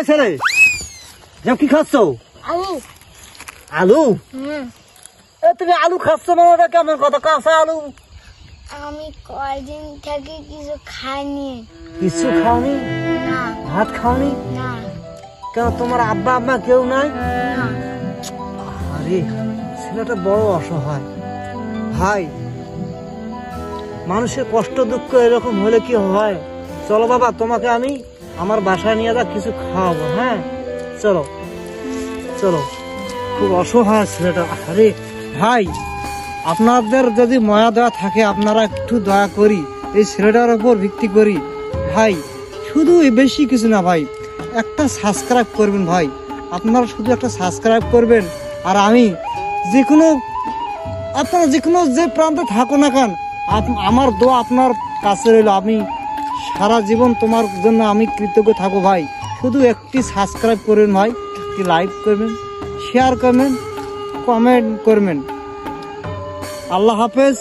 ছেলে সব কি খাচ্ছ? আলু। আলু? তুমি আলু খাচ্ছ মানে কেমন কথা? কাঁচা আলু? আমি কয়দিন থেকে কিছু খাইনি। কিছু খাওনি? না। ভাত খাওনি? না। কেন তোমার আব্বা আম্মা কেউ নাই? না। আরে ছেলেটা বড় অসহায় ভাই। মানুষের কষ্ট দুঃখ এরকম হলে কি হয়? চলো বাবা, তোমাকে আমি আমার বাসায় নিয়ে যা, কিছু খাওয়াবো। হ্যাঁ চলো চলো। খুব অসহায় ছেলেটা। আরে ভাই, আপনাদের যদি মায়া দেওয়া থাকে আপনারা একটু দয়া করি এই ছেলেটার উপর ভিত্তি করি ভাই। শুধু বেশি কিছু না ভাই, একটা সাবস্ক্রাইব করবেন ভাই। আপনারা শুধু একটা সাবস্ক্রাইব করবেন। আর আমি যে কোনো, আপনারা যে কোনো যে প্রান্তে থাকো না কেন, আমার দোয়া আপনার কাছে রইল। আমি সারা জীবন তোমার জন্য আমি কৃতজ্ঞ থাকবো ভাই। শুধু একটি সাবস্ক্রাইব করবেন ভাই, একটি লাইক করবেন, শেয়ার করবেন, কমেন্ট করবেন। আল্লাহ হাফেজ।